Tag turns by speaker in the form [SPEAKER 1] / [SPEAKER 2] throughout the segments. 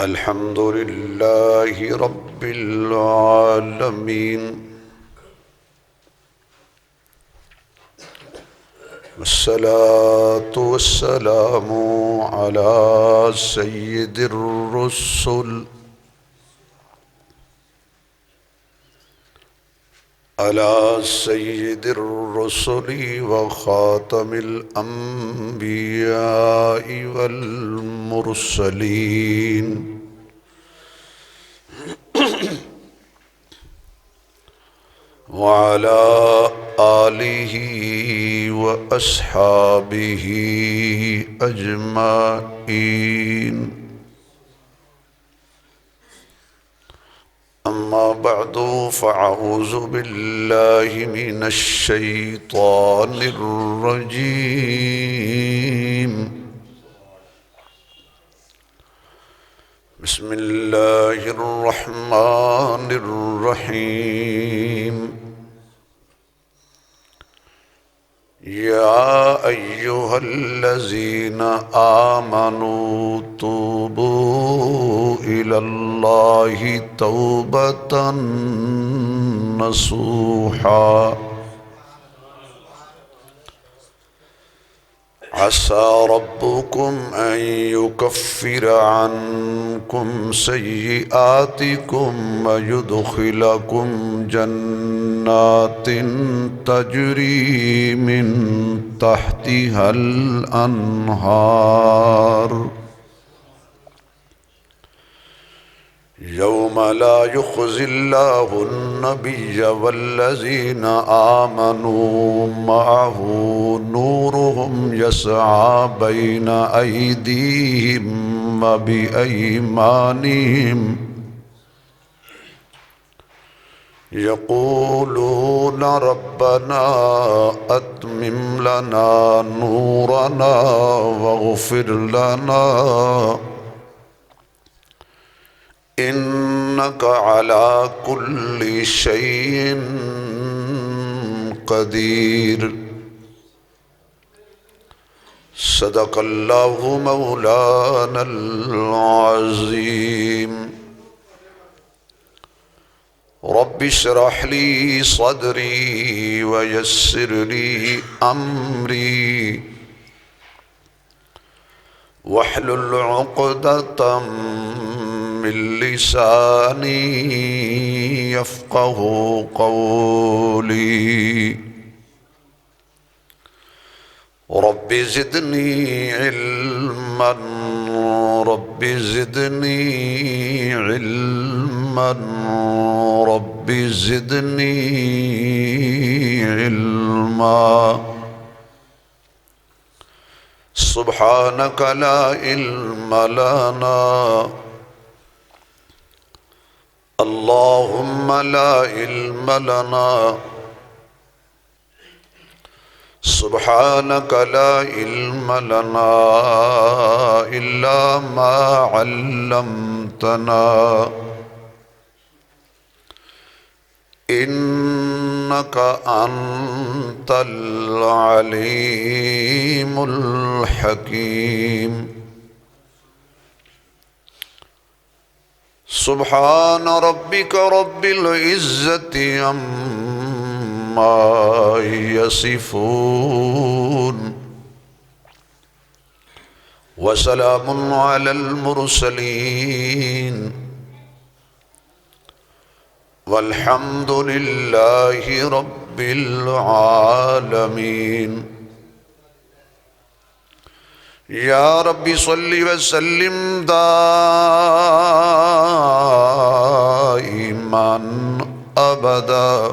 [SPEAKER 1] الحمد لله رب العالمين، والصلاة والسلام على سيد الرسل وخاتم الأنبياء والمرسلين، وعلى آله وأصحابه أجمعين. أما بعد، فأعوذ بالله من الشيطان الرجيم. بسم الله الرحمن الرحيم. يا أيها الذين آمنوا توبوا إلى الله توبة نصوحا، عسى ربكم أن يكفر عنكم سيئاتكم ويدخلكم جنات تجري من تحتها الأنهار، يوم لا يخزي الله النبي والذين آمنوا معه نورهم يسعى بين أيديهم وبأيمانهم، يقولون ربنا أتمم لنا نورنا واغفر لنا إنك على كل شيء قدير. صدق الله مولانا العظيم. رب اشرح لي صدري ويسر لي أمري واحلل عقدة من لساني يفقه قولي. رب زدني علما، رب زدني علما، رب زدني علما. سبحانك لا علم لنا، اللهم لا علم لنا. سبحانك لا علم لنا إلا ما علمتنا، إنك أنت العليم الحكيم. سبحان ربك رب العزة عما يصفون، وسلام على المرسلين، والحمد لله رب العالمين. يا رب صل وسلم دائما أبدا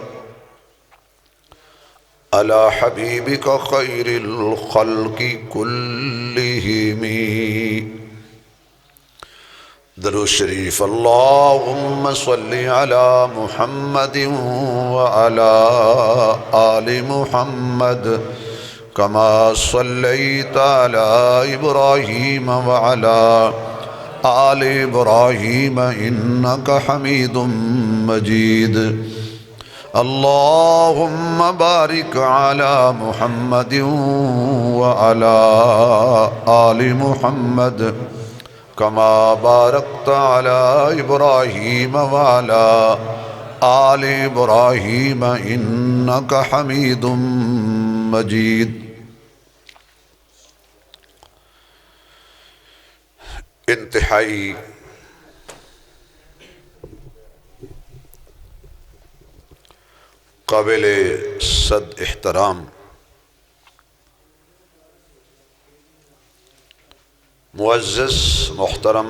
[SPEAKER 1] على حبيبك خير الخلق كلهم. درود شریف. اللهم صل على محمد وعلى آل محمد كما صليت على إبراهيم وعلى آل إبراهيم إنك حميد مجيد. اللهم بارك على محمد وعلى آل محمد كما باركت على إبراهيم وعلى آل إبراهيم إنك حميد مجيد. انتہائی قابل صد احترام معزز محترم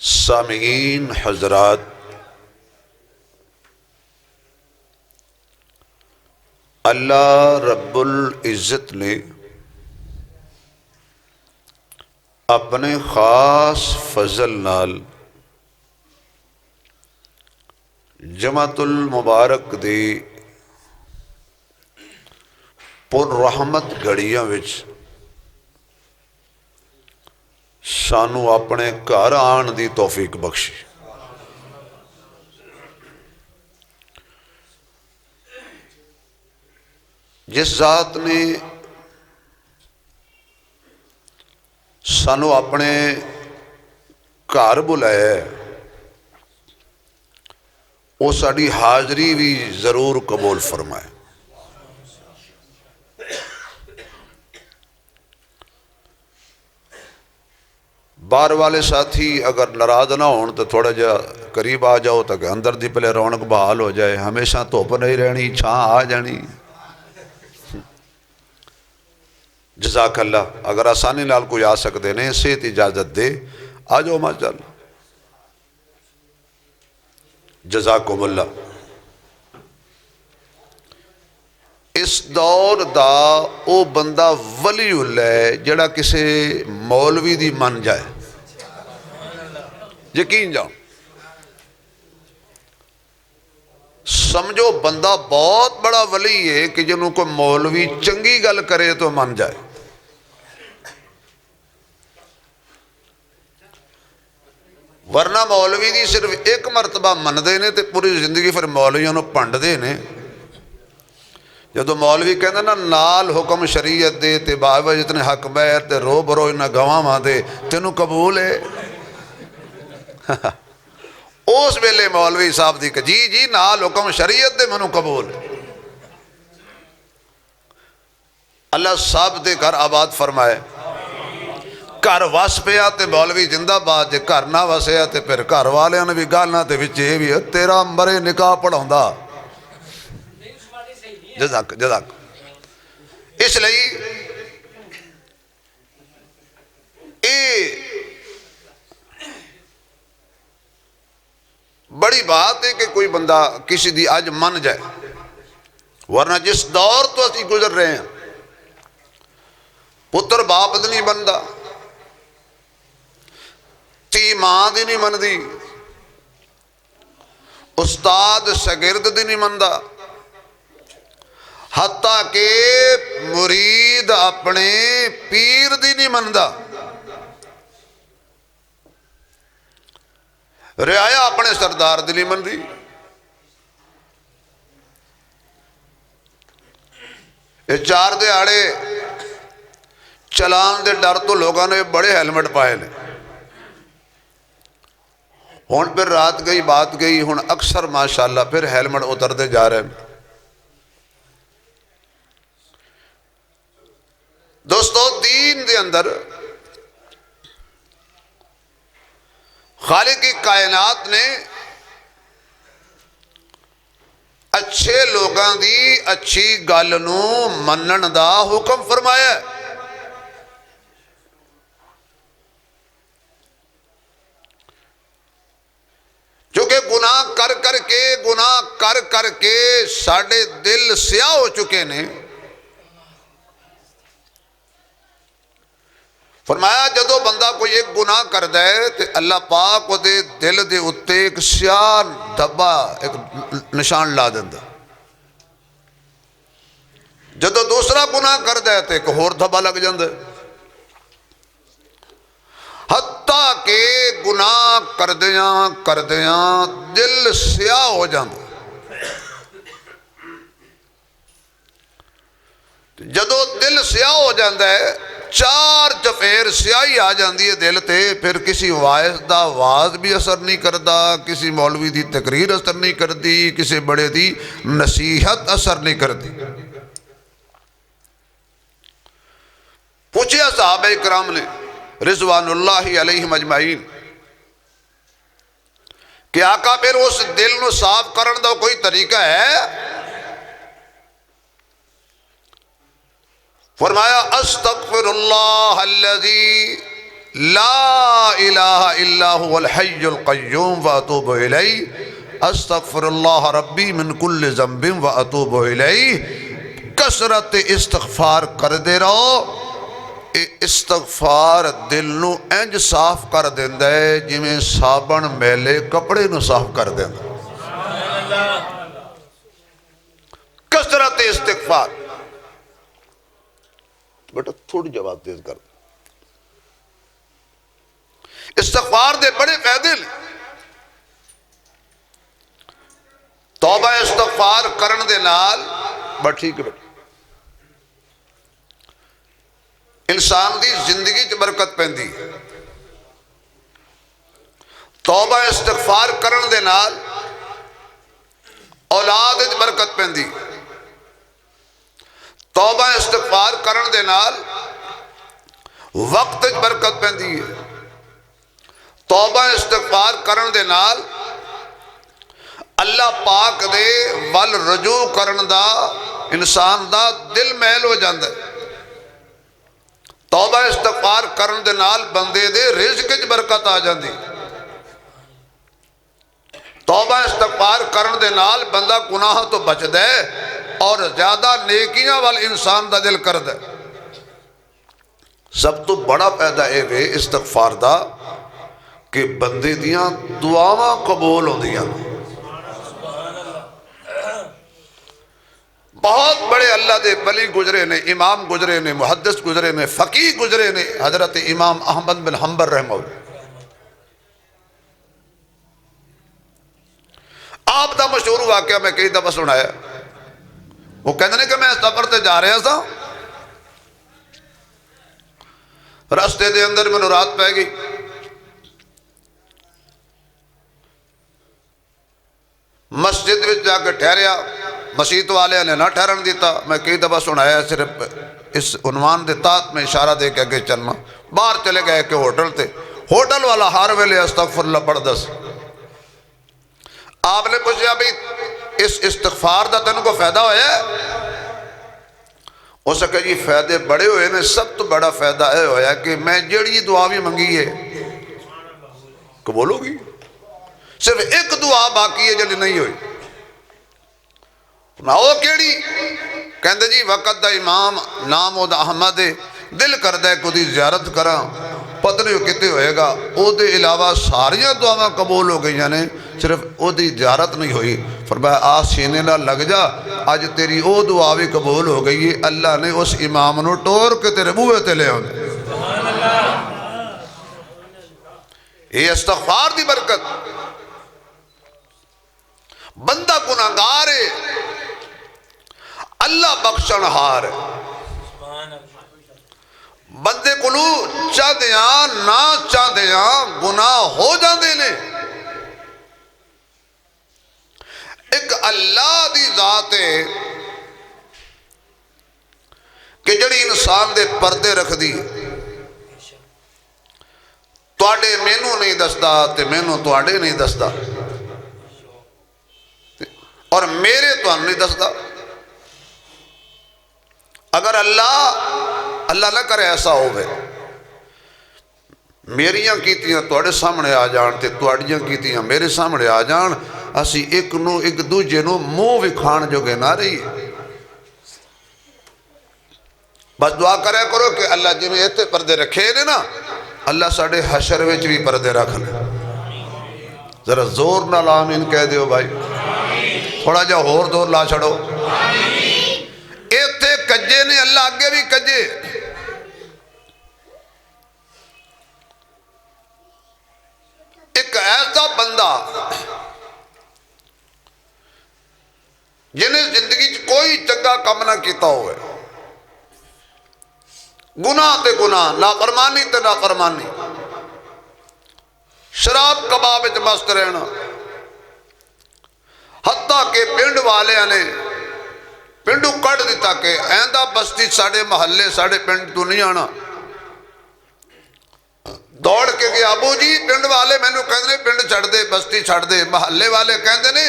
[SPEAKER 1] سامعین حضرات، اللہ رب العزت نے اپنے خاص فضل نال جمعۃ المبارک دی پر رحمت گھڑیاں وچ سانو اپنے گھر آن دی توفیق بخشی۔ جس ذات نے سانو اپنے گھر بلایا ہے، وہ ساری حاضری بھی ضرور قبول فرمائے۔ باہر والے ساتھی اگر ناراض نہ ہون تو تھوڑا جا قریب آ جاؤ تاکہ اندر دی پہلے رونق بحال ہو جائے۔ ہمیشہ دھوپ نہیں رہنی، چھاں آ جانی۔ جزاک اللہ۔ اگر آسانی نال کوئی آ سکتے نے صحت اجازت دے آ جاؤ ماشاءاللہ۔ جزاکم اللہ۔ اس دور دا او بندہ ولی اللہ ہے جڑا کسے مولوی دی من جائے، یقین جاؤ، سمجھو بندہ بہت بڑا ولی ہے کہ جنہوں کو مولوی چنگی گل کرے تو من جائے۔ ورنہ مولوی دی صرف ایک مرتبہ من دے نے تے پوری زندگی پھر مولویوں نے پنڈ دے نے۔ جدو مولوی کہنا نا نال حکم شریعت دے تے بابا جتنے حق بیر تے رو برو انہا گواہ ماں دے تینوں قبول ہے۔ اس ویلے مولوی صاحب دی کہ جی نال حکم شریعت دے منو قبول ہے۔ اللہ صاحب دے گھر آباد فرمائے۔ گھر وس پیا تے مولوی زندہ باد، جے گھر نہ وسیا تے پھر گھر والے نے بھی گالنا تے وچے بھی تیرا مرے نکاح پڑھاؤندا۔ جزاک جزاک۔ اس لئی بڑی بات ہے کہ کوئی بندہ کسی دی آج من جائے، ورنہ جس دور تو اسی گزر رہے ہیں پتر باپ دی نہیں بندا، تی ماں دی نہیں من دی، استاد شاگرد دی نہیں مندا، حتیٰ کہ مرید اپنے پیر دی نہیں مندا، رعایا اپنے سردار دی نہیں من دی۔ یہ 4 دہاڑے چلان دے ڈر تو لوگوں نے بڑے ہیلمٹ پائے لے، ہون پھر رات گئی بات گئی، ہون اکثر ماشاءاللہ پھر ہیلمٹ اتر دے جا رہے ہیں۔ دوستو دین دے اندر خالق کی کائنات نے اچھے لوگاں دی اچھی گل نو منن دا حکم فرمایا ہے۔ چونکہ گناہ کر کے ساڑھے دل سیاہ ہو چکے نے، فرمایا جدو بندہ کوئی ایک گناہ کر دے تو اللہ پاک کو دے دل دے اتے ایک سیاہ دھبا ایک نشان لا دیندہ، جدو دوسرا گناہ کر دے تو ایک اور دھبا لگ جاندے، حتیٰ کہ گناہ کر دیاں دل سیاہ ہو جاندے۔ جدو دل سیاہ ہو جاندے چار چفیر سیاہی آ جاندی ہے دل تے، پھر کسی وائز دا واز بھی اثر نہیں کردا، کسی مولوی دی تقریر اثر نہیں کردی، کسی بڑے دی نصیحت اثر نہیں کردی۔ پوچھیا صحابہ اکرام نے رضوان اللہ علیہم اجمعین کہ آقا پھر اس دل نو صاف کرن دا کوئی طریقہ ہے؟ فرمایا استغفر اللہ الذی لا الہ الا هو الحی القیوم واتوب الیہ، استغفر اللہ ربی من کل ذنب واتوب الیہ۔ کثرت استغفار کر دے رہو، استغفار دل نو انج صاف کر دیندا ہے جویں صابن میلے کپڑے نو صاف کر دیندا۔ کثرت استغفار۔ بیٹا تھوڑی جواب تیز کر، استغفار دے بڑے فائدے لے۔ توبہ استغفار کرن دے نال بس ٹھیک ہے بیٹا، انسان دی زندگی چ برکت پیندی ہے۔ توبہ استغفار کرن دے نال اولاد وچ برکت پیندی، توبہ استغفار کرن دے نال وقت وچ برکت پیندی ہے، توبہ استغفار کرن دے نال اللہ پاک دے ول رجوع کرن دا انسان دا دل محل ہو جاندا ہے۔ توبہ استغفار کرن دے نال بندے دے رزق وچ برکت آ جاندی، توبہ استغفار کرن دے نال بندہ گناہ تو بچدا ہے اور زیادہ نیکیاں وال انسان دا دل کردا ہے۔ سب تو بڑا فائدہ اے وے استغفار دا کہ بندے دیاں دعاواں قبول ہوندیاں۔ بہت بڑے اللہ دے ولی گزرے نے، امام گزرے نے، محدث گزرے نے، فقیہ گزرے نے، حضرت امام احمد بن حنبل رحمہ اللہ۔ آپ دا مشہور واقعہ میں کئی دفعہ سنایا، وہ کہتے ہیں کہ میں سفر تے جا رہا تھا، راستے دے اندر میں رات پہ گئی، مسجد وچ جا کے ٹھہریا، مسجد والے نے نہ ٹھہرن دیتا۔ میں کئی دفعہ سنایا، صرف اس عنوان دے تحت میں اشارہ دے کے اگے چلنا۔ باہر چلے گئے کہ ہوٹل تے، ہوٹل والا ہر ویلے استغفر اللہ پڑھ دس۔ آپ نے پوچھا بھی اس استغفار دا تینوں کو فائدہ ہویا ہے؟ ہو سکے جی فائدے بڑے ہوئے نے، سب تو بڑا فائدہ ہے ہویا کہ میں جڑی دعا بھی منگی ہے قبول ہوگی، صرف ایک دعا باقی ہے جڑی نہیں ہوئی۔ نہ وہ کیڑی؟ کہندے جی وقت دا امام نام او دا احمد دل کردہ کو دی زیارت کراں، پتہ نہیں کتے ہوئے گا۔ او دے علاوہ ساریاں دعاواں قبول ہو گئی، یعنی صرف او دی زیارت نہیں ہوئی۔ فرمایا آ سینے نہ لگ جا، آج تیری او دعا بھی قبول ہو گئی ہے، اللہ نے اس امام نو ٹور کے تیرے بوئے تے لے آنے۔ یہ استغفار دی برکت۔ بندہ گناہگار ہے، اللہ بخشن ہار ہے۔ بندے کولو چاہدیاں نہ چاہدیاں گناہ ہو جاندے نے۔ ایک اللہ دی ذات ہے کہ جڑی انسان دے پردے رکھ دی، تواڈے مینوں نہیں دسدا تے مینوں تواڈے نہیں دسدا، اور میرے تو نہیں دسدا۔ اگر اللہ نہ کرے ایسا ہوئے، میریاں کیتیاں تواڈے سامنے آ جان تے تواڈیاں کیتیاں میرے سامنے آ جان، اسی ایک دوجے نو منہ وکھان جو گے نہ رہی۔ بس دعا کرے کرو کہ اللہ جی میں ایتھے پردے رکھے نے نا، اللہ ساڑھے حشر وچ بھی پردے رکھ لے۔ ذرا زور نہ آمین کہہ دیو بھائی، تھوڑا جا اور دور لا چھڑو۔ ایتھے کجے نے، اللہ آگے بھی کجے۔ ایک ایسا بندہ جنہیں زندگی کوئی چنگا کام نہ کیتا ہوئے، گناہ تے گناہ، نافرمانی تے نافرمانی، شراب کباب وچ مست رہنا، حتیٰ کہ پنڈ والے نے پنڈو کٹ دیتا کہ ایندہ بستی ساڑے محلے ساڑے پنڈ تو نہیں آنا۔ دوڑ کے گیا، ابو جی پنڈ والے میں نے کہنے پنڈ چھڑ دے، بستی چھڑ دے، محلے والے کہنے نے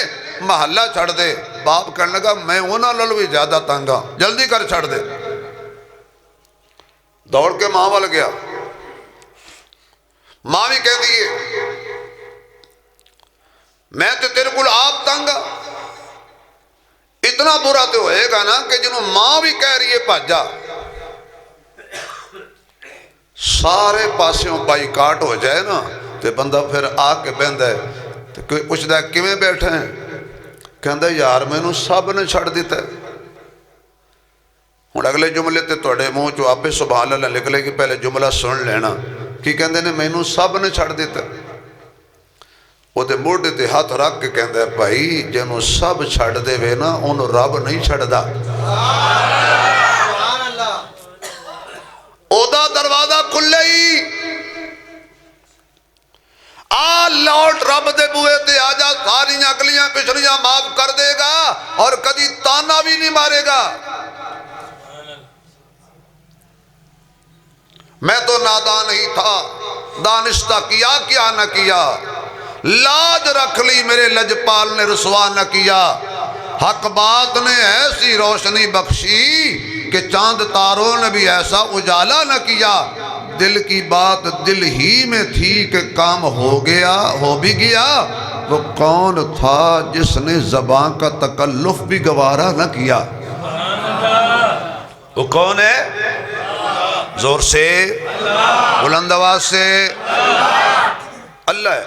[SPEAKER 1] محلہ چھڑ دے۔ باپ کہنے لگا میں ہونا للوی زیادہ تنگا، جلدی کر چھڑ دے۔ دوڑ کے ماں وال گیا، ماں بھی کہہ دیئے میں تو تیرے کل آپ تنگا، اتنا برا تو ہوئے گا نا کہ جنہوں ماں بھی کہہ رہی ہے پاجا، سارے پاسیوں بائی کاٹ ہو جائے نا تو بندہ پھر آ کے بہندہ ہے تو کوئی پوچھتا ہے کیویں بیٹھے ہیں، کہندہ یار میں نے سب نے چھڑ دیتا ہے۔ ہوں اگلے جملے تے توڑے منہ جو آپ سبحان اللہ نکلے گی، پہلے جملہ سن لینا کی کہندے نے میں نے سب نے چھڑ دیتا ہے۔ وہ تے موڑے تے ہاتھ رکھ کے کہندہ ہے بھائی جنہوں سب چھڑ دے وے نا انہوں رب نہیں چھڑ دا، اودا دروازہ کھلے ہی آ لوٹ رب دے بوئے تے آجا، ساری اگلیاں پچھلیاں معاف کر دے گا اور کدی تانا بھی نہیں مارے گا۔ میں تو نادان ہی تھا، دانستہ کیا کیا نہ کیا، لاج رکھ لی میرے لجپال نے رسوا نہ کیا، حق بات نے ایسی روشنی بخشی کہ چاند تاروں نے بھی ایسا اجالا نہ کیا، دل کی بات دل ہی میں تھی کہ کام ہو گیا ہو بھی گیا، وہ کون تھا جس نے زبان کا تکلف بھی گوارا نہ کیا۔ وہ کون ہے؟ زور سے بلند آواز سے اللہ ہے،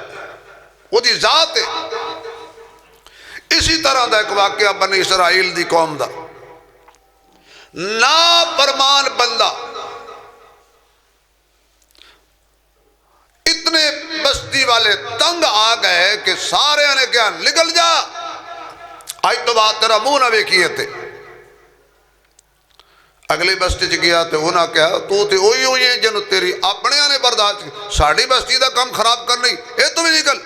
[SPEAKER 1] وہ دی ذات ہے۔ اسی طرح دا ایک واقعہ بنی اسرائیل دی قوم دا، نافرمان بندہ اتنے بستی والے تنگ آ گئے کہ سارے نے کیا نکل جا، آج تو بات تیرا منہ نہ ویکھیے تھے۔ اگلی بستی چ گیا تو انہاں کہا تو تے اوہی ہوئی ہیں جنہوں تیری اپنے آنے برداشت ساڑھی بستی دا کم خراب کرنی، اے تو بھی نکل۔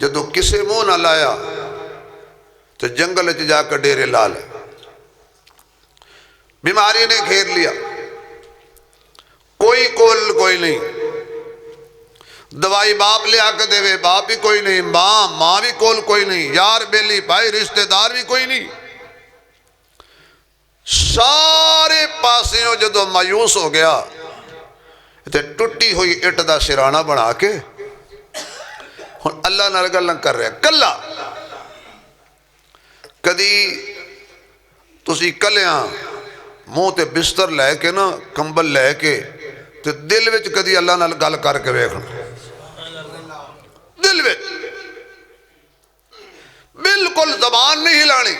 [SPEAKER 1] جدو کسے منہ نہ لایا تو جنگل چ جا کر ڈیرے لال بیماری نے گھیر لیا، کوئی کول کوئی نہیں، دوائی باپ لے آ کے دے وے باپ بھی کوئی نہیں، ماں بھی کول کوئی نہیں، یار بیلی بھائی رشتہ دار بھی کوئی نہیں، سارے پاسیوں جدو مایوس ہو گیا تے ٹوٹی ہوئی اٹ دا سرانہ بنا کے ہن اللہ نال گلاں کر رہا کلا۔ کدی تسی کلیاں منہ تے بستر لے کے نا کمبل لے کے تے دل وچ کدی اللہ نال گل کر کے ویکھنا، دل وچ بالکل زبان نہیں ہلانی،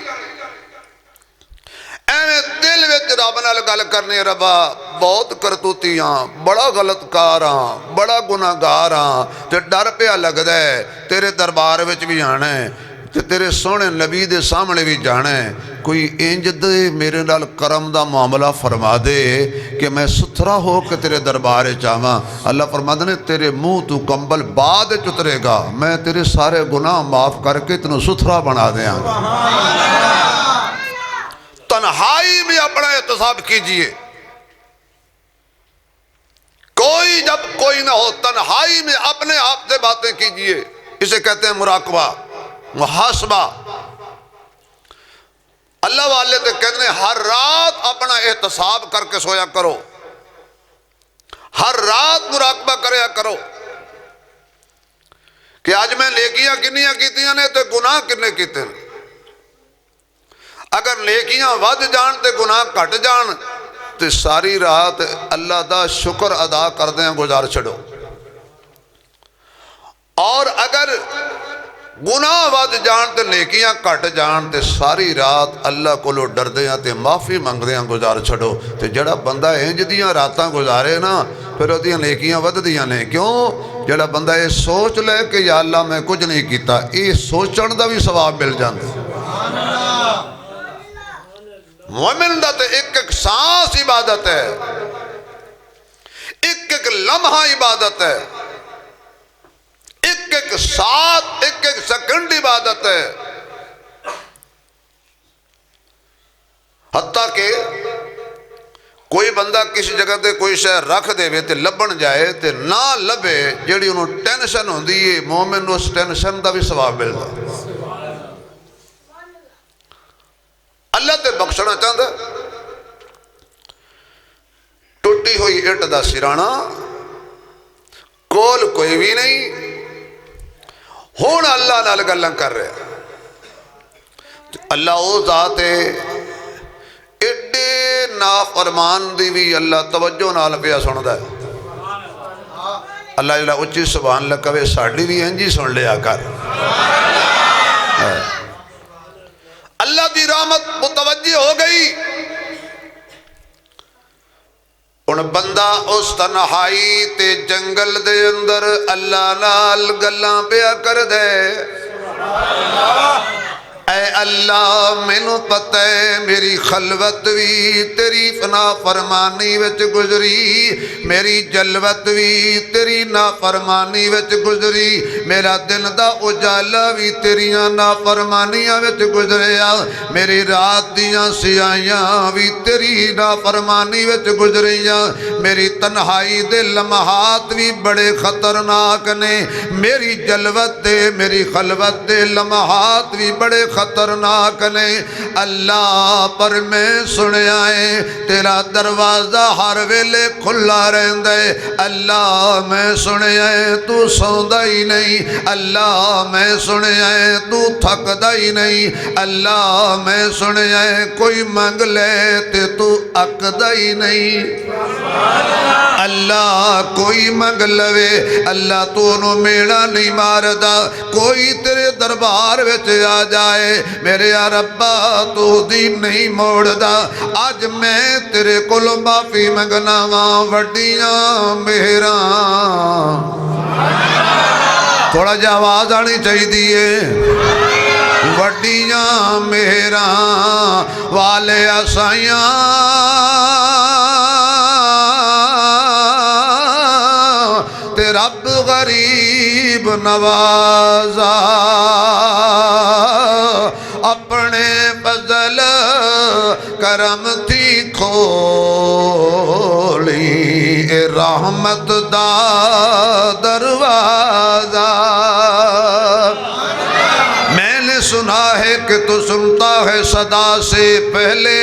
[SPEAKER 1] ایویں دل وچ رب نال گل کرنی، ربا بہت کرتوتیاں، بڑا غلط کاراں، بڑا گناہگاراں تے ڈر پیا لگدا ہے تیرے دربار وچ بھی آنا ہے تے تیرے سونے نبی دے سامنے بھی جانا ہے، کوئی انج دے میرے نال کرم دا معاملہ فرما دے کہ میں ستھرا ہو کے تیرے دربار چاہواں۔ اللہ فرماتا نے تیرے منہ تو کمبل بعد اترے گا، میں تیرے سارے گناہ معاف کر کے تینوں ستھرا بنا دیاں گا۔ تنہائی میں اپنا احتساب کیجئے، کوئی جب کوئی نہ ہو تنہائی میں اپنے آپ سے باتیں کیجئے، اسے کہتے ہیں مراقبہ محاسبہ۔ اللہ والے تے کہتے ہیں ہر رات اپنا احتساب کر کے سویا کرو، ہر رات مراقبہ کریا کرو کہ آج میں نیکیاں کنیاں کیتیاں نے تے گناہ کنے کیتے ہیں۔ اگر نیکیاں ود جان تے گناہ کٹ جان تے ساری رات اللہ دا شکر ادا کردیں گزار چھڑو، اور اگر گناہ ود جان تے نیکیاں کٹ جان تے ساری رات اللہ کو لو ڈر دیاں تے معافی منگ دیاں گزار چھڑو۔ تے جڑا بندہ انج دیاں راتاں گزارے نا پھر وہ دیاں نیکیاں ود دیاں نے، کیوں؟ جڑا بندہ یہ سوچ لے کہ یا اللہ میں کچھ نہیں کیتا، یہ سوچن دا بھی ثواب مل جاندے۔ مومن دا تے ایک ایک سانس عبادت ہے، ایک ایک لمحہ عبادت ہے، ایک ایک ساتھ ایک ایک سیکنڈ عبادت ہے۔ حتیٰ کہ کوئی بندہ کسی جگہ تے کوئی شے رکھ دے وے تے لبن جائے تے نہ لبے، جیڑی انہوں ٹینشن ہوندی ہے، مومن اس ٹینشن دا بھی ثواب ملتا۔ اللہ تے بخشنا چاہتا ٹوٹی ہوئی اٹ دا سرانا، کول کوئی بھی نہیں، ہون اللہ نال گلاں کر رہے۔ اللہ او ذات ہے ایڈے نافرمان دی بھی اللہ توجہ نال پیا سندا ہے۔ اللہ جڑا اچھی سبحان اللہ کہے ساڈی بھی انجی سن لیا کر۔ اللہ دی رحمت متوجہ ہو گئی، ان بندہ اس تنہائی تے جنگل دے اندر اللہ نال گلاں پیا کر دے۔ اے اللہ مینوں پتہ ہے میری خلوت بھی تیری نافرمانی وچ گزری، میری جلوت بھی تیری نافرمانی وچ گزری، میرا دن دا اجالا بھی تیریاں نافرمانیاں وچ گزریا، میری رات دیاں سیاہیاں بھی تیری نافرمانی وچ گزریاں، میری تنہائی دے لمحات بھی بڑے خطرناک نے، میری جلوت دے میری خلوت دے لمحات بھی بڑے خطرناک نے۔ اللہ پر میں سنیا ہے تیرا دروازہ ہر ویلے کھلا رہندا ہے، اللہ میں سنیا ہے تو سوندا ہی نہیں، اللہ میں سنیا ہے تو تھکدا ہی نہیں، اللہ میں سنیا ہے کوئی منگ لے تے تو اکدا ہی نہیں، اللہ کوئی منگ لوے اللہ تو انہوں میڑا نہیں ماردا، کوئی تیرے دربار وچ آ جائے میرے یا ربا تو دین نہیں موڑدا۔ آج میں تیرے کول معافی منگنا واں وڈیاں مہراں، تھوڑا جا آواز آنی چاہی دیئے، وڈیاں مہراں والے اسائیاں تے رب غریب نوازا، اپنے فضل کرم تھی کھولی اے رحمت دا دروازہ۔ میں نے سنا ہے کہ تو سنتا ہے صدا سے پہلے،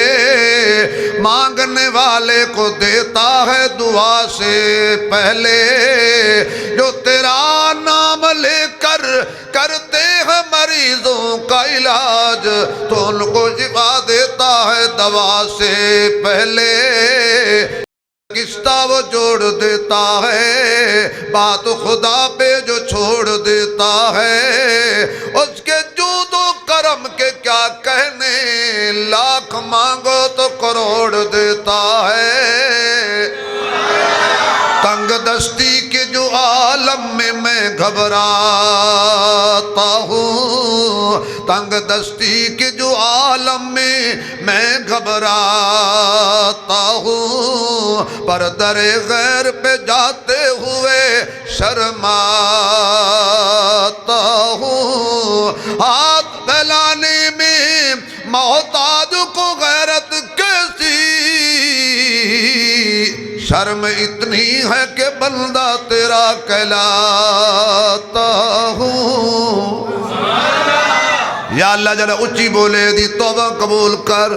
[SPEAKER 1] مانگنے والے کو دیتا ہے دعا سے پہلے، جو تیرا نام لے کر کرتے ہیں مریضوں کا علاج تو ان کو شفا دیتا ہے دوا سے پہلے، کشتہ وہ جوڑ دیتا ہے، بات خدا پہ جو چھوڑ دیتا ہے، اس کے جود و کرم کے کیا کہنے، لاکھ مانگو تو کروڑ دیتا ہے۔ تنگ دستی کے جو عالم میں گھبراتا ہوں، تنگ دستی کے جو عالم میں گھبراتا ہوں، پر در غیر پہ جاتے ہوئے شرماتا ہوں، ہاتھ پھیلانے میں محتاج کو غیرت کیسی، شرم اتنی ہے کہ بندہ تیرا کہلاتا ہوں۔ یا اللہ جڑا اچھی بولے دی توبہ قبول کر،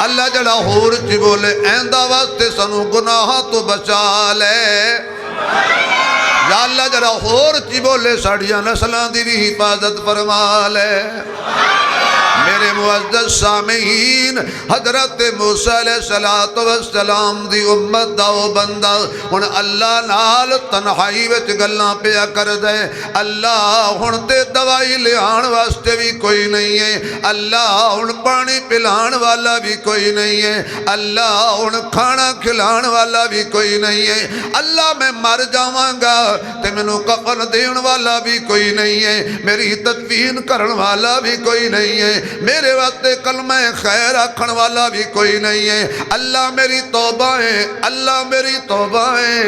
[SPEAKER 1] اللہ جڑا ہور چی بولے ایندہ واسطے سنو گناہ تو بچا لے، یا اللہ جڑا ہور چی بولے ساڑیاں نسلان دی بھی حفاظت فرما لے۔ میرے معزز سامعین، حضرت موسیٰ علیہ السلام دی امت دا وہ بندہ ہن اللہ نال تنہائی وچ گلاں پیا کر دے، اللہ ہن تے دوائی لے آن واسطے بھی کوئی نہیں ہے، اللہ ہن پانی پلان والا بھی کوئی نہیں ہے، اللہ ہن کھانا کھلان والا بھی کوئی نہیں ہے، اللہ میں مر جاواں گا تے مینوں کفن دین والا بھی کوئی نہیں ہے، میری تدفین کرن والا بھی کوئی نہیں ہے، میرے واسطے کلمہ خیر آکھن والا بھی کوئی نہیں ہے۔ اللہ میری توبہ ہے، اللہ میری توبہ ہے،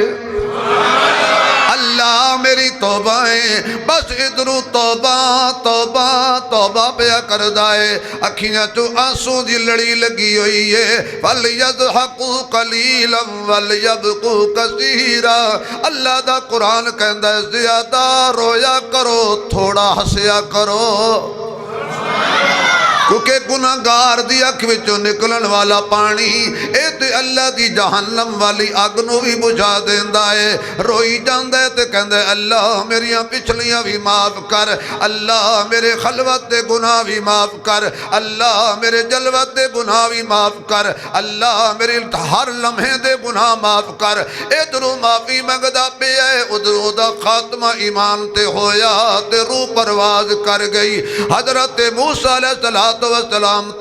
[SPEAKER 1] اللہ میری توبہ ہے، بس ادھروں توبہ توبہ توبہ پیا کردا ہے، اکھیاں چوں آنسوں دی لڑی لگی ہوئی ہے۔ فَلْيَضْحَكُوا قَلِيلًا وَلْيَبْكُوا كَثِيرًا، اللہ دا قرآن کہندا ہے زیادہ رویا کرو تھوڑا ہسیا کرو، کیونکہ گناہگار دی اکھ وچوں نکلن والا پانی اے تے اللہ دی جہنم والی اگ نو بھی بجھا دیندا ہے۔ روئی جاندا ہے تے کہندا ہے اللہ میریاں پچھلیاں بھی معاف کر، اللہ میرے خلوت دے گناہ بھی معاف کر، اللہ میرے جلوت دے گناہ بھی معاف کر، اللہ میرے ہر لمحے دے گناہ معاف کر۔ ادھروں معافی منگدا پیا ہے، ادھروں دا خاتمہ ایمان تے ہویا تے روح پرواز کر گئی۔ حضرت موسیٰ علیہ السلام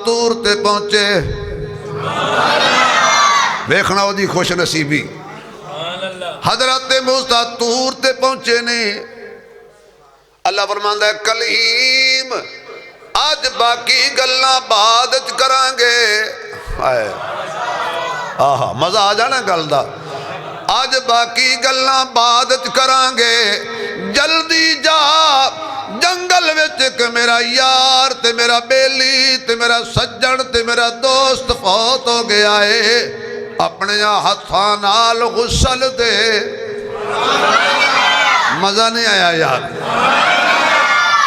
[SPEAKER 1] طور تے پہنچے، دیکھنا وہ دی خوش نصیبی، حضرت موسیٰ طور تے پہنچے نے۔ اللہ فرماندا ہے کلیم آج باقی گلاں بعد وچ کرانگے، آہا مزہ آ جانا گل دا، آج باقی گلاں بعد وچ کرانگے، جلدی جا جنگل وچ کہ میرا یار تے میرا بیلی تے میرا سجن تے میرا دوست فوت ہو گیا ہے، اپنے ہتھاں نال غسل دے۔ مزہ نہیں آیا یار،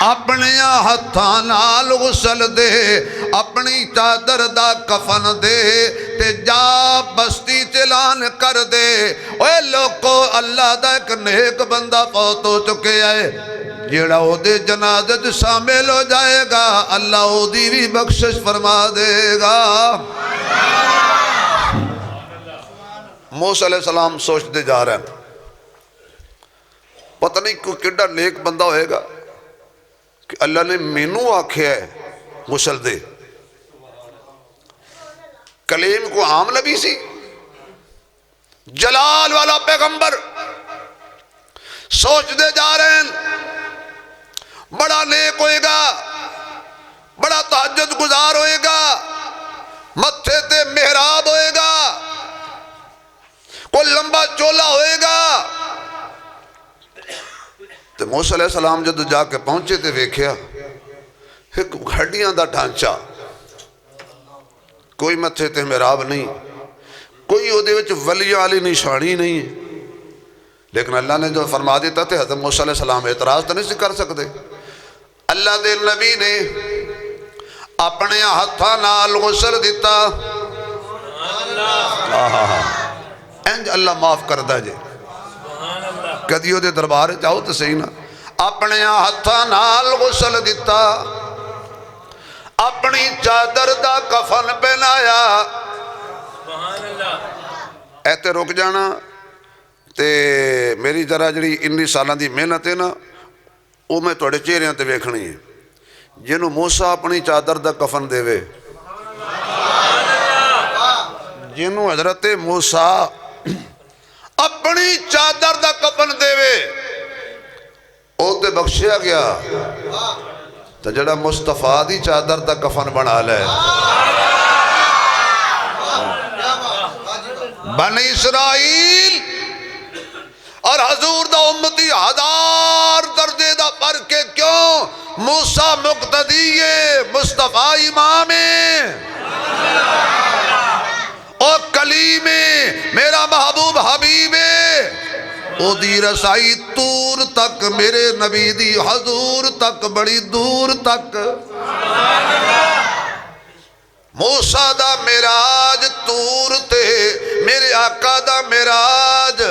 [SPEAKER 1] اپنے ہتھاں نال غسل دے، اپنی چادر دا کفن دے تے جا بستی چلان کر دے۔ اوے لوگو اللہ دا ایک نیک بندہ فوت ہو چکے آئے، جیڑا او دے جنازے شامل ہو جائے گا اللہ او دی بھی بخشش فرما دے گا۔ موسیٰ علیہ السلام سوچتے جا رہے ہیں پتہ نہیں کوئی کڈا نیک بندہ ہوئے گا کہ اللہ نے مینوں آکھیا ہے غسل دے۔ کلیم کو عام نبی سی، جلال والا پیغمبر، سوچ دے جا رہے ہیں بڑا نیک ہوئے گا، بڑا تہجد گزار ہوئے گا، متھے تے محراب ہوئے گا، کوئی لمبا چولا ہوئے گا۔ تو موسیٰ علیہ السلام جدو جا کے پہنچے تے ویکھیا ایک ہڈیاں دا ڈھانچہ، کوئی متھے تے محراب نہیں، کوئی او دے وچ ولیاں والی نشانی نہیں ہے۔ لیکن اللہ نے جو فرما دیتا تھے حضرت موسیٰ علیہ السلام اعتراض تو نہیں کر سکتے۔ اللہ دے نبی نے اپنے ہتھاں نال غسل دیتا، انج اللہ معاف کردہ جے، کدی او دے دربار چاہو تو صحیح نا، اپنے ہتھاں نال غسل دیتا، اپنی چادر دا کفن پہنایا۔ ایتے رک جانا تے میری ذرا جڑی انی سالاں دی محنت ہے نا وہ میں توڑے چہریاں تے ویکھنی ہے۔ جنہوں موسیٰ اپنی چادر دا کفن دے وے، جنہوں حضرت موسیٰ اپنی چادر دا کفن دے وے او تے بخشیا گیا، تو جڑا مصطفیٰ دی چادر دا کفن بنا لے۔ بنی اسرائیل اور حضور دا امتی ہزار درجے دا فرق ہے، کیوں؟ موسیٰ مقتدی ہے، مصطفیٰ امام ہے، اور کلیم ہے، میرا محبوب حبیب ہے۔ او دی رسائی تور تک، میرے نبی دی حضور تک بڑی دور تک۔ موسیٰ دا معراج تور تے، میرے آقا دا معراج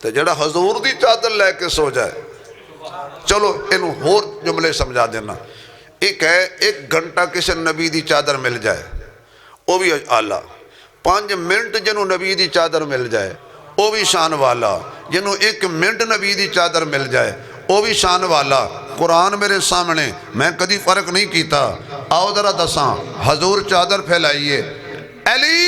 [SPEAKER 1] تے جڑا حضور دی چادر لے کے سو جائے۔ چلو انہوں اور جملے سمجھا دینا، ایک ہے ایک گھنٹہ کسی نبی دی چادر مل جائے وہ بھی آلہ، 5 منٹ جنہوں نبی دی چادر مل جائے وہ بھی شان والا، جنہوں 1 منٹ نبی دی چادر مل جائے وہ بھی شان والا۔ قرآن میرے سامنے، میں کدی فرق نہیں کیتا، آؤ ذرا دساں، حضور چادر پھیلائیے، علی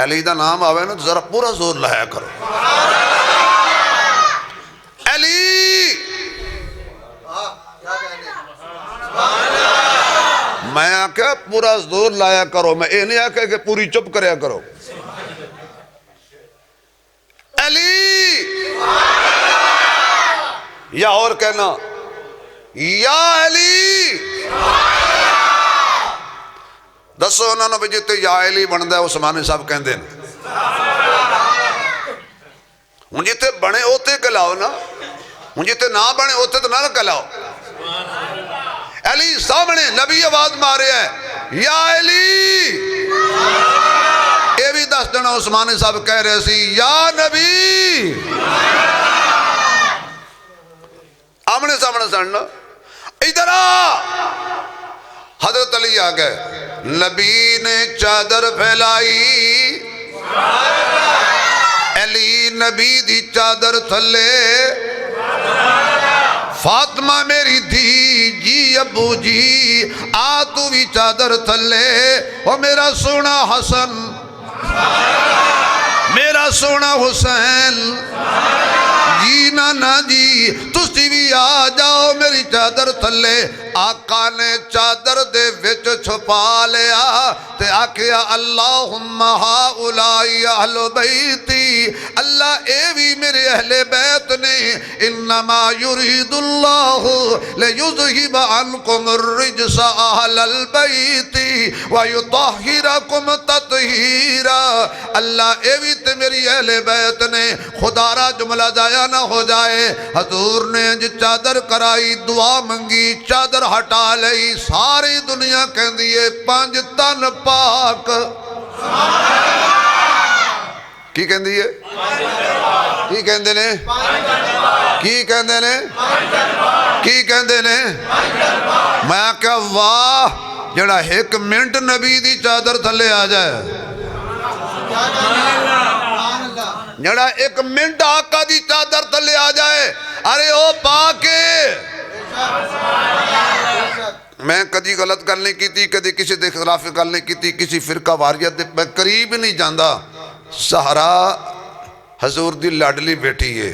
[SPEAKER 1] علی دا نام آوے نا تو ذرا پورا زور لایا کرو۔ آکھیا پورا زور لایا کرو، میں یہ نہیں آکھیا کہ پوری چپ کریا کرو. علی یا اور کہنا یا علی. دسو انہوں نے بھی جتے یا علی بندا ہے عثمانی صاحب کہندے ہیں. ہوں جتے بنے ہوتے کہلاؤ نا، ہوں جتے نہ بنے ہوتے تو نہ کہلاؤ. علی سامنے نبی آواز مارے ہے یا علی. یہ بھی دس دینا عثمانی صاحب کہہ رہے سی یا نبی. آمنے سامنے سننا. ادھر آ. حضرت علی آ گئے. نبی نے چادر پھیلائی، علی نبی دی چادر تھلے. فاطمہ میری دھی جی ابو جی آ تو بھی چادر تھلے. او میرا سونا حسن، میرا سونا حسین جی نانا جی تسی بھی آ جاؤ میری چادر تھلے. آقا نے چادر دے وچ چھپا لیا تے آکھیا اللہم ہاؤلائی اہل بیتی. اللہ اے بھی میرے اہل بیت نے. انما یرید اللہ لیذہب عنکم الرجس اہل البیت ویطہرکم تطہیرا. اللہ اے بھی تے میری اہل بیت نے. خدا را جملہ ضائع نہ ہو جائے. حضور نے چادر کرائی، دعا منگی، چادر ہٹا لئی. ساری دنیا کہن دیئے پانچ تن پاک. کی کہن دیئے؟ کی کہن دینے؟ کی کہن دینے؟ کی کہن دینے؟ میں کہا واہ جڑا ایک منٹ نبی دی چادر تھلے آ جائے، جڑا ایک منٹ آقا دی چادر تھلے آ جائے. ارے او پاکے. میں کدی غلط گل نہیں کیتی، کدی کسی دے خلاف گل نہیں کیتی، کسی فرقہ واریت دے میں قریب نہیں جاندا. سہرا حضور دی لاڈلی بیٹی ہے،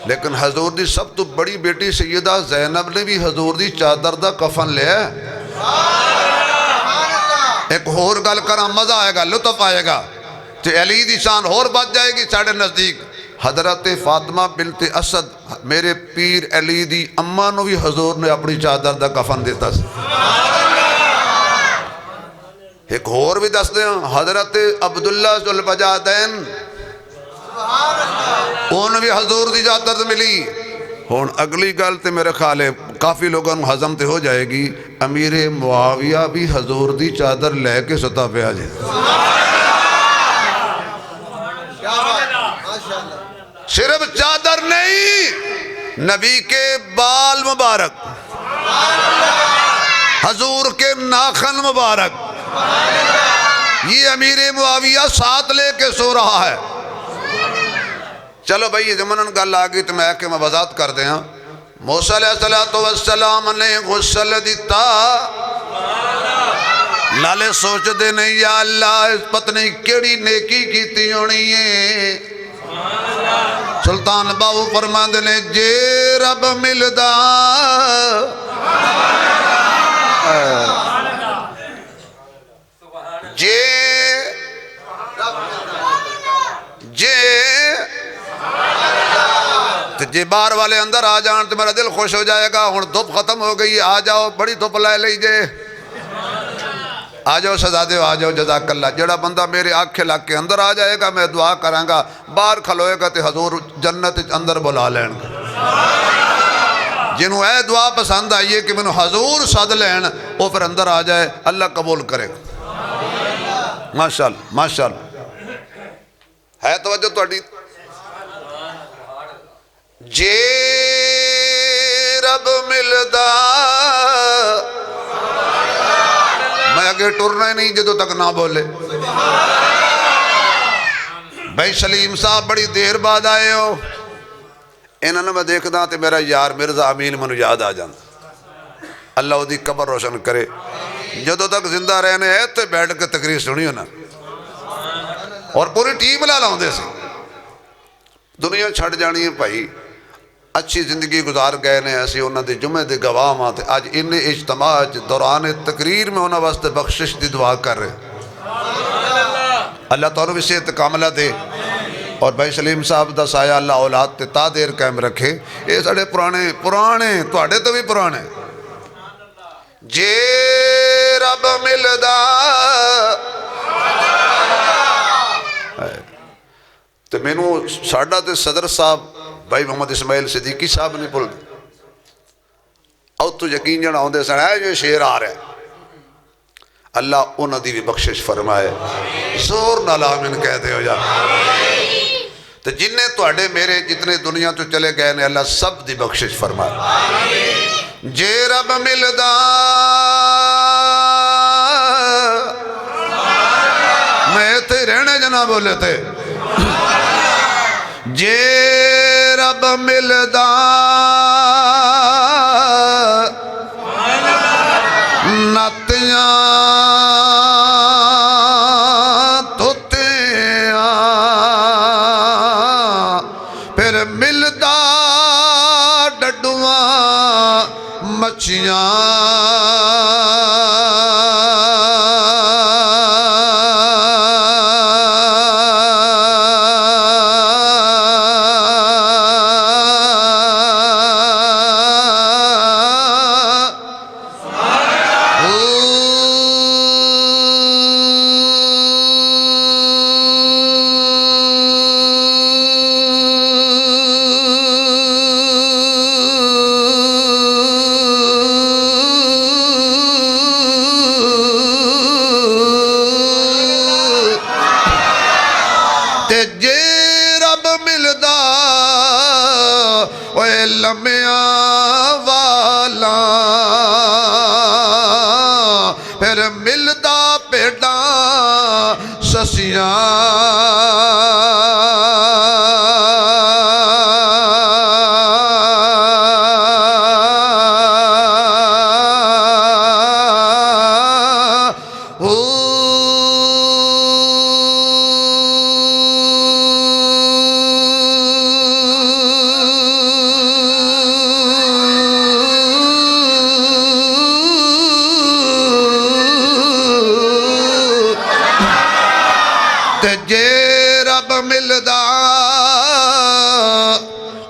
[SPEAKER 1] لیکن حضور دی سب تو بڑی بیٹی سیدہ زینب نے بھی حضور دی چادر دا کفن لیا. ایک اور گل کرا مزہ آئے گا، لطف آئے گا. علی دی شان اور بات جائے گی ساڑھے نزدیک. حضرت فاطمہ بنت اسد میرے پیر علی دی اماں نو بھی حضور نے اپنی چادر دا کفن دیتا سی. ایک اور بھی دس دیں حضرت عبداللہ ذوالفجادین انہوں بھی حضور دی چادر ملی. ہون اگلی گل تے میرے خیال ہے کافی لوگوں ہضم تے ہو جائے گی. امیر معاویہ بھی حضور دی چادر لے کے ستا پہ آ جائے. صرف چادر نہیں، نبی کے بال مبارک، حضور کے ناخن مبارک، یہ امیر معاویہ ساتھ لے کے سو رہا ہے. چلو بھائی یہ زمانن گل آگئی تو میں کہ میں وضاحت کر دیں. موسیٰ علیہ السلام نے غسل دیتا، نالے سوچ دے نہیں یا اللہ اس پتنی کیڑی نیکی کیتی ہونی ہے. سلطان باو فرماندے نے جے رب ملدا جے بار والے اندر آ جان تو میرا دل خوش ہو جائے گا. ہن دھوپ ختم ہو گئی، آ جاؤ بڑی دھوپ لائے لیجے. آ جاؤ شہزادے آ جاؤ جزاک اللہ. جڑا بندہ میرے آنکھیں لگ کے اندر آ جائے گا میں دعا کراں گا، باہر کھلوئے گا تو حضور جنت اندر بلا لین گا. جنہوں اے دعا پسند آئیے کہ منو حضور صد لین وہ پھر اندر آ جائے، اللہ قبول کرے گا. ماشاءاللہ ماشاءاللہ. ہے توجہ توڑی. جے رب ملدا میں آگے ٹرنا ہی نہیں جدو تک نہ بولے. بھائی سلیم صاحب بڑی دیر بعد آئے ہو. انہوں نے میں دیکھدا تے میرا یار مرزا امین منو یاد آ جانا. اللہ وہ دی قبر روشن کرے. جدو تک زندہ رہنے ہے تو بیٹھ کے تقریر سنی ہونا اور پوری ٹیم لا لاؤں دے سے. دنیا چھڑ جانی ہے بھائی. اچھی زندگی گزار گئے نے، اسی انہاں دی جمعے دے گواہ ہاں تے اج ان اجتماع دوران تقریر میں انہاں واسطے بخشش دی دعا کر رہے۔ اللہ تعالیٰ بھی صحت کاملہ دے، اور بھائی سلیم صاحب دا سایہ اللہ اولاد تے تا دیر قائم رکھے۔ یہ ساڑھے پرانے تواڈے تو بھی پرانے جے رب ملدا تے مینوں ساڈا تے صدر صاحب بھائی محمد اسماعیل صدیقی صاحب نہیں بھول دے او تو یقین جانا ہوندے سن ہے جو شیر آ رہا ہے۔ اللہ انہاں دی بھی بخشش فرمائے، زور نال آمین کہہ دے ہو جا۔ تو جنہیں تواڈے میرے جتنے دنیا تو چلے گئے نے اللہ سب دی بخشش فرمائے۔ جے رب ملدا میں تے رہنے جنا بولے تھے، جے رب ملدا نتیاں توتیاں پھر ملدا ڈڈواں مچھیاں لمیاں والا پھر ملدا پیڑاں سسیاں جے رب ملدا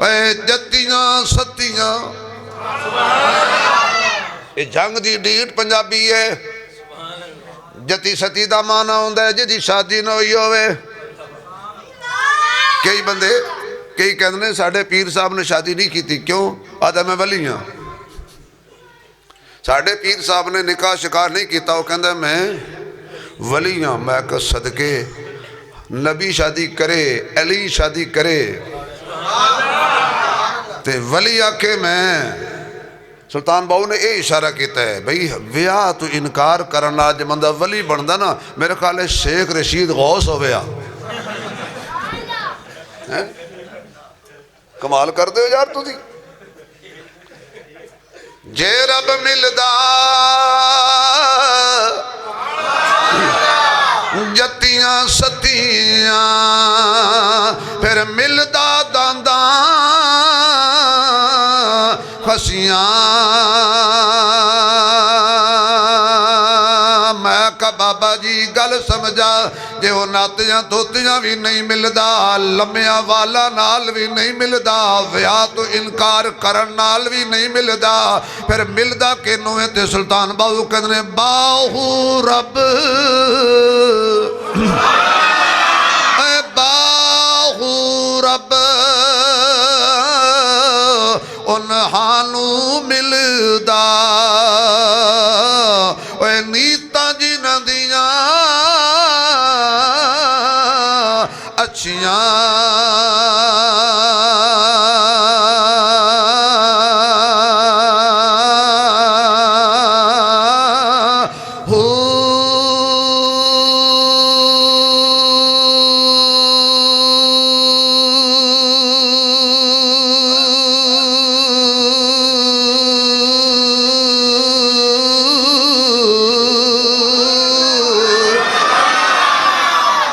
[SPEAKER 1] اے جتیاں ستیاں۔ یہ جنگ دی ڈیٹ پنجابی ہے، جتی ستی دا مانا ہوندہ ہے جی شادی نہ ہوئی ہوئے۔ کئی بندے کئی کہتے ہیں ساڑھے پیر صاحب نے شادی نہیں کی تھی، کیوں؟ آدھا میں ولی ہاں۔ ساڑھے پیر صاحب نے نکاح شکار نہیں کیتا، وہ کہتا ہے میں ولی ہاں، میں کہ صدقے نبی شادی کرے علی شادی کرے تے ولی آکے میں سلطان باؤ نے اے اشارہ کیتا ہے بھئی ویاہ تو انکار کرنا جب بندہ ولی بندہ نا میرے خیال ہے شیخ رشید غوث ہو گیا۔ کمال کر دے ہو یار تو دی۔ جے رب ملدا جتیاں ستیاں پھر ملدا دانداں خسیاں میں کہا بابا جی گل سمجھا جے وہ ناتیاں توتیاں بھی نہیں ملدا لمیاں والا نال بھی نہیں ملدا ویاہ تو انکار کرن نال بھی نہیں ملدا پھر ملدا کہ نویں تے سلطان باہو کہنے باہو رب اے باہو رب انہانو ملدا اے نیتا جنہ دیاں اچھیاں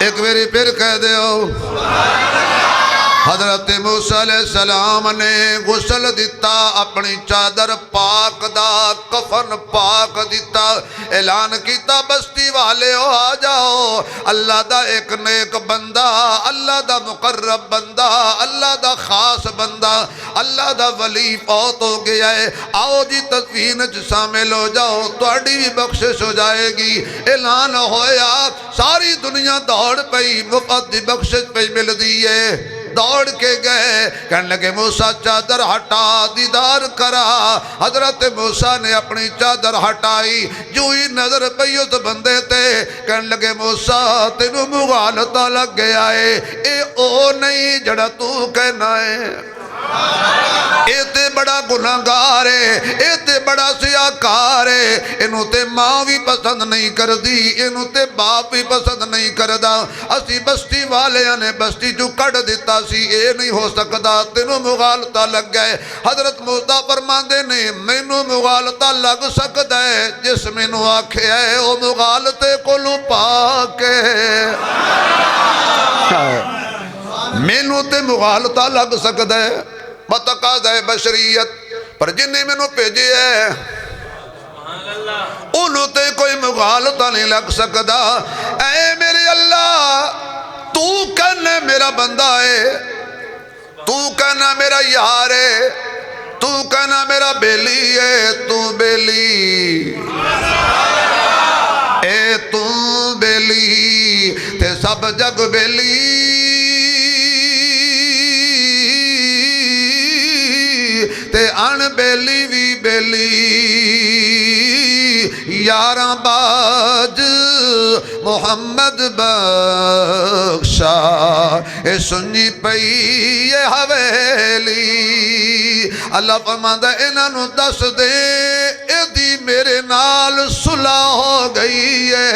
[SPEAKER 1] ایک میری پھر کہہ دے ہو حضرت موسیٰ علیہ السلام نے غسل دیتا اپنی چادر پاک دا کفن پاک دیتا اعلان کیتا بستی والے ہو آ جاؤ اللہ دا ایک نیک بندہ اللہ دا مقرب بندہ اللہ دا خاص بندہ اللہ دا ولی فوت ہو گیا ہے آؤ جی تدفین شامل ہو جاؤ تہاڈی بھی بخشش ہو جائے گی اعلان ہویا ساری دنیا دوڑ پئی مفت دی بخشش پہ مل دی ہے دوڑ کے گئے کہنے لگے موسیٰ چادر ہٹا دیدار کرا حضرت موسیٰ نے اپنی چادر ہٹائی جو ہی نظر پئی اس بندے تے کہنے لگے موسیٰ تینوں مغالطہ لگ گیا ہے اے او نہیں جڑا تو کہنا ہے اے تے بڑا گناہگار ہے اے تے بڑا سیاکار ہے انہوں تے ماں بھی پسند نہیں کر دی انہوں تے باپ بھی پسند نہیں کر دا اسی بستی والے نے بستی جو کڑ دیتا سی اے نہیں ہو سکتا تینوں مغالطہ لگ گئے حضرت موسیٰ فرماندے نے مینوں مغالطہ لگ سکتا ہے جس مینوں آکھے ہے او مغالطے کو لپا کے مینوں تے مغالطہ لگ سکتا ہے متقاضہ بشریت پر جنہیں میں نے بھیجے ہے انہوں تے کوئی مغالطہ نہیں لگ سکتا اے میرے اللہ تو کہنا میرا بندہ ہے تو کہنا میرا یار ہے تو کہنا میرا بیلی ہے تو بیلی اے تو بیلی تے سب جگ بیلی تے ان بیلی وی بیلی یاراں باج محمد بخشا اے سنی پئی یہ حویلی اللہ فرماندا انہاں نوں دس دے اے دی میرے نال صلح ہو گئی ہے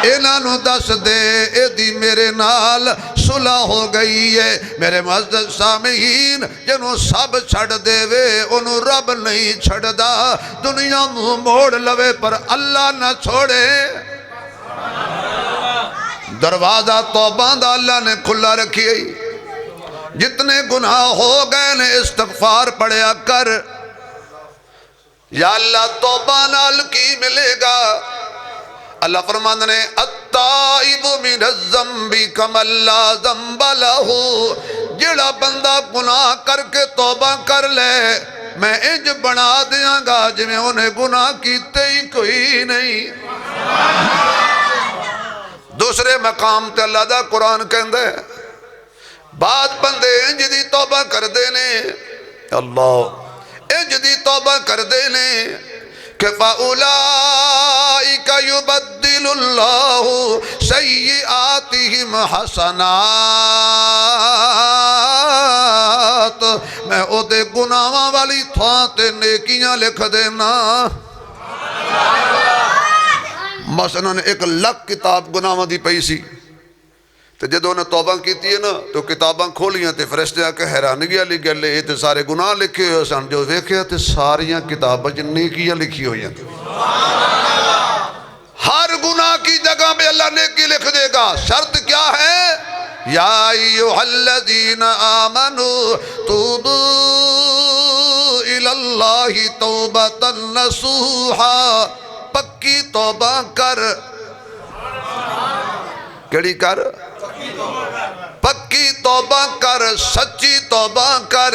[SPEAKER 1] انہاں نوں دس دے اے دی میرے نال صلح ہو گئی ہے میرے معزز سامعین جنہوں سب چھڑ دے وے انہوں رب نہیں چھڑ دا دنیا منہ موڑ لوے پر اللہ نہ چھوڑے دروازہ توبہ دا اللہ نے کھلا رکھی جتنے گناہ ہو گئے نے استغفار پڑھیا کر یا اللہ توبہ نال کی ملے گا اللہ فرماندے نے التائب من الذنب کمن لا ذنب لہو جڑا بندہ گناہ کر کے توبہ کر لے میں انج بنا دیاں گا جنہیں انہیں گناہ کیتے ہی کوئی نہیں دوسرے مقام تے اللہ دا قرآن کہندے بعد بندے انج دی توبہ کر دینے اللہ انج دی توبہ کر دینے کہ فَأُولَئِكَ يُبَدِّلُ اللَّهُ سَيِّئَاتِهِمْ حَسَنَاتِ میں او دے گناہاں والی تھاتے نیکیاں لکھ دینا مثلا ایک لکھ کتاب گناہاں دی پئی سی تو جدوں نے توبہ کیتی ہے نا تو کتاباں کھولیاں تے فرشتے آ کے حیرانگی والی گل ہے تے سارے گناہ لکھے ہوئے سن جو ویکھیا تے ساریاں کتاباں وچ نیکیاں لکھی ہوئی ہیں ہر گناہ کی جگہ میں اللہ نیکی لکھ دے گا شرط کیا ہے یا ایھا الذین آمنوا توبوا الی اللہ توبۃ نصوحا پکی توبہ کر کیڑی کر پکی توبہ کر سچی توبہ کر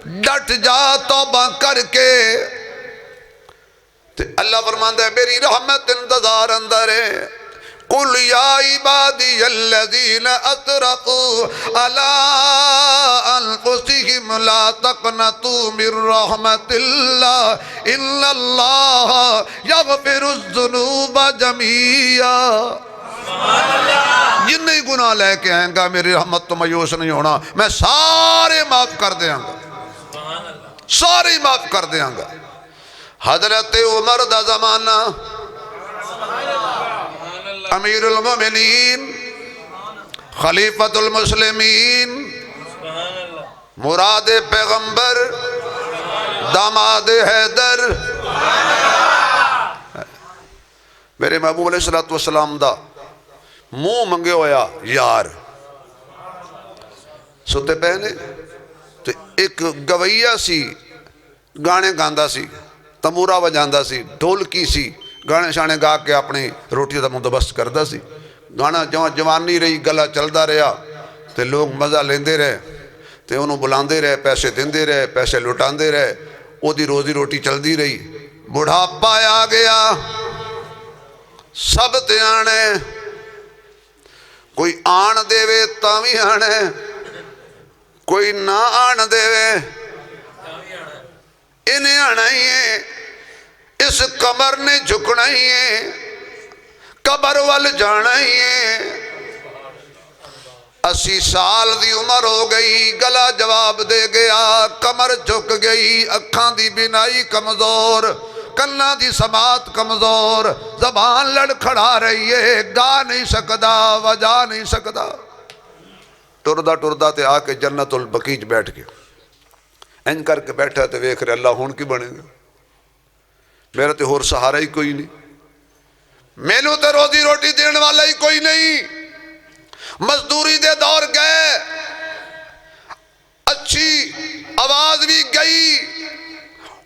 [SPEAKER 1] ڈٹ جا توبہ کر کے اللہ فرماندہ ہے میری رحمت انتظار اندر ہے قل یا عبادی الذین اسرفوا علی انفسہم لا تقنطوا من رحمت اللہ ان اللہ یغفر الذنوب جميعا جنہیں گناہ لے کے آئیں گا میری رحمت تو مایوس نہیں ہونا میں سارے معاف کر دیاں گا سارے معاف کر دیاں گا حضرت عمر دا زمانہ امیر المومنین خلیفۃ المسلمین مراد پیغمبر داماد حیدر میرے محبوب علیہ السلام دا منہ منگے ہویا یار ਸੁੱਤੇ ਪਏ ਨੇ। ਤੇ ਇੱਕ ਗਵਈਆ ਸੀ, ਗਾਣੇ ਗਾਉਂਦਾ ਸੀ, ਤੰਬੂਰਾ ਵਜਾਉਂਦਾ ਸੀ, ਢੋਲਕੀ ਸੀ, ਗਾਣੇ ਸ਼ਾਣੇ ਗਾ ਕੇ ਆਪਣੀ ਰੋਟੀ ਦਾ ਬੰਦੋਬਸਤ ਕਰਦਾ ਸੀ। ਗਾਣਾ ਜਿਉਂ ਜਵਾਨੀ ਰਹੀ, ਗਲਾ ਚੱਲਦਾ ਰਿਹਾ ਤੇ ਲੋਕ ਮਜ਼ਾ ਲੈਂਦੇ ਰਹੇ ਤੇ ਉਹਨੂੰ ਬੁਲਾਉਂਦੇ ਰਹੇ, ਪੈਸੇ ਦਿੰਦੇ ਰਹੇ, ਪੈਸੇ ਲੁਟਾਉਂਦੇ ਰਹੇ, ਉਹਦੀ ਰੋਜ਼ੀ ਰੋਟੀ ਚਲਦੀ ਰਹੀ। ਬੁਢਾਪਾ ਆ ਗਿਆ, ਸਭ ਤੇ ਆਣੇ, ਕੋਈ ਆਣ ਦੇਵੇ ਤਾਂ ਵੀ ਆਣੇ, ਕੋਈ ਨਾ ਆਣ ਦੇਵੇ ਇਹਨੇ ਆਣਾ ਹੀ ਹੈ। ਇਸ ਕਮਰ ਨੇ ਝੁਕਣਾ ਹੀ ਹੈ, ਕਬਰ ਵੱਲ ਜਾਣਾ ਹੀ ਹੈ। 80 ਸਾਲ ਦੀ ਉਮਰ ਹੋ ਗਈ, ਗਲਾ ਜਵਾਬ ਦੇ ਗਿਆ, ਕਮਰ ਝੁਕ ਗਈ, ਅੱਖਾਂ ਦੀ ਬਿਨਾਈ ਕਮਜ਼ੋਰ, ਕੰਨਾਂ ਦੀ ਸਮਾਤ ਕਮਜ਼ੋਰ, ਜ਼ਬਾਨ ਲੜਖੜਾ ਰਹੀ ਹੈ, ਗਾ ਨਹੀਂ ਸਕਦਾ, ਵਜਾ ਨਹੀਂ ਸਕਦਾ। ਟੁਰਦਾ ਟੁਰਦਾ ਤੇ ਆ ਕੇ ਜੰਨਤੁਲ ਬਕੀ 'ਚ ਬੈਠ ਗਿਆ। ਇੰਜ ਕਰਕੇ ਬੈਠਾ ਤੇ ਵੇਖ ਰਿਹਾ, ਅੱਲਾ ਹੁਣ ਕੀ ਬਣੇਗਾ, ਮੇਰਾ ਤੇ ਹੋਰ ਸਹਾਰਾ ਹੀ ਕੋਈ ਨਹੀਂ, ਮੈਨੂੰ ਤੇ ਰੋਜ਼ੀ ਰੋਟੀ ਦੇਣ ਵਾਲਾ ਹੀ ਕੋਈ ਨਹੀਂ। ਮਜ਼ਦੂਰੀ ਦੇ ਦੌਰ ਗਏ, ਅੱਛੀ ਆਵਾਜ਼ ਵੀ ਗਈ,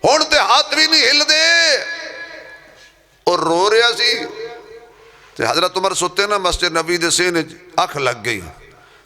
[SPEAKER 1] ਹੁਣ ਤੇ ਹੱਥ ਵੀ ਨਹੀਂ ਹਿਲਦੇ। ਉਹ ਰੋ ਰਿਹਾ ਸੀ ਤੇ ਹਜ਼ਰਤ ਉਮਰ ਸੁੱਤੇ ਨਾ ਮਸਜਿਦ ਨਬੀ ਦੇ ਸੀਨੇ 'ਚ, ਅੱਖ ਲੱਗ ਗਈ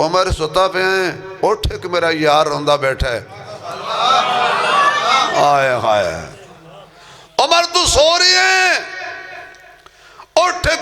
[SPEAKER 1] ਉਮਰ ਸੁੱਤਾ ਪਿਆ ਹੈ, ਉੱਠ ਕੇ ਮੇਰਾ ਯਾਰ ਰੋਂਦਾ ਬੈਠਾ ਹੈ। ਆਏ ਹਾਏ, ਉਮਰ ਤੂੰ ਸੋ ਰਹੀ ਹੈ, ਉੱਠ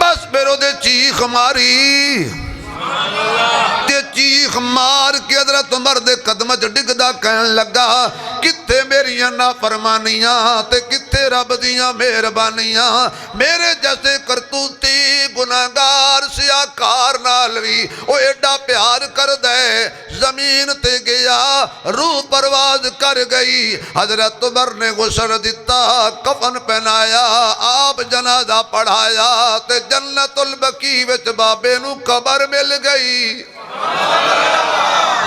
[SPEAKER 1] بس میرے دے چیخ ماری تے چیخ مار کے حضرت عمر دے قدم چ ڈگدا کہن لگا کتے میریاں نافرمانیاں تے کتے رب دیاں مہربانیاں میرے جیسے کرتوتی گناہگار سیاکار نال وی او ایڈا پیار کر دے زمین تے گیا روح پرواز کر گئی حضرت عمر نے غسل دیتا کفن پہنایا آپ جنازہ پڑھایا تے جنت البقیع وچ بابے نو قبر مل گئی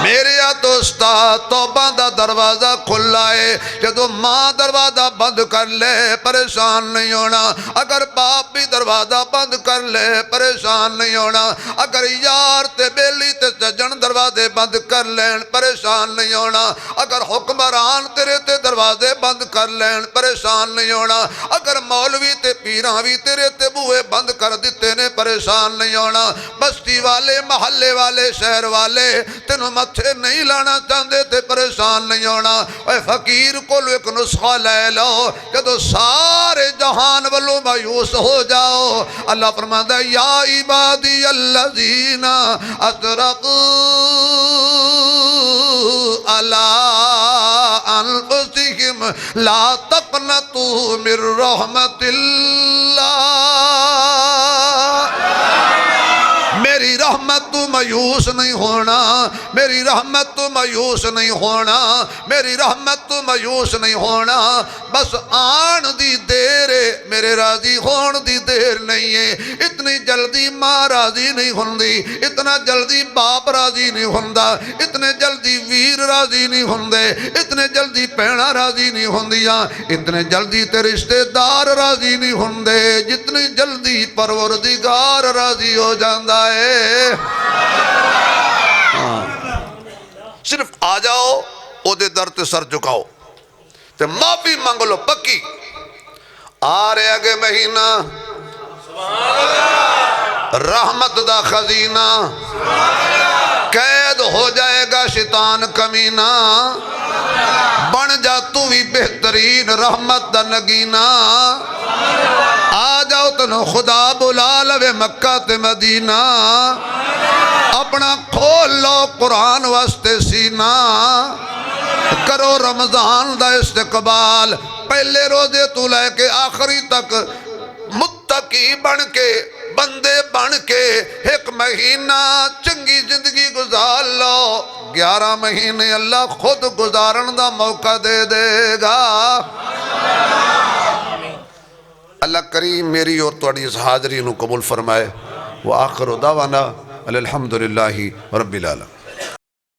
[SPEAKER 1] میرے دوستا توبہ دا دروازہ کھلا ہے جدو ماں دروازہ بند کر لے پریشان نہیں ہونا اگر باپ بھی دروازہ بند کر لے پریشان نہیں ہونا اگر یار تے بیلی تے سجن دروازے بند کر لین پریشان نہیں ہونا اگر حکمران تیرے تے دروازے بند کر لین پریشان نہیں ہونا اگر مولوی تے پیراں بھی تیرے تے بوئے بند کر دیتے نے پریشان نہیں ہونا بستی والے محلے والے شہر والے تینوں متھے نہیں لانا چاہتے تے پریشان نہیں ہونا اے فقیر کو ایک نسخہ لے لو جدو سارے جہان والوں مایوس ہو جاؤ اللہ فرماتا ہے یا عبادی الذین اسرفوا علی انفسہم لا تقنطوا من رحمت اللہ میری رحمت تو مایوس نہیں ہونا میری رحمت تو مایوس نہیں ہونا میری رحمت تو مایوس نہیں ہونا بس آن دی دیر میرے راضی ہون دی دیر نہیں ہے اتنی جلدی ماں راضی نہیں ہوندی اتنا جلدی باپ راضی نہیں ہوندا اتنے جلدی ویر راضی نہیں ہوندے اتنے جلدی پہنا راضی نہیں ہوندیاں اتنے جلدی تے رشتہ دار راضی نہیں ہوندے جتنی جلدی پروردگار راضی ہو جاندا ہے صرف آ جاؤ او دے در تے سر چکاؤ تے معافی مانگ لو پکی آ رہے آگے مہینہ رحمت دا خزینہ قید ہو جائے گا شیطان کمینہ بن جا تو بھی بہترین رحمت دا نگینہ آ جاؤ تنو خدا بلا لوے مکہ تے مدینہ اپنا کھول لو قرآن واسطے سینہ کرو رمضان دا استقبال پہلے روزے تو لے کے آخری تک متقی بن کے بندے بن کے ایک مہینہ چنگی زندگی گزار لو 11 مہینے اللہ خود گزارن دا موقع دے دے گا اللہ کریم میری اور تواڈی اس حاضری نو قبول فرمائے وآخر دعوانا الحمدللہ رب العالمین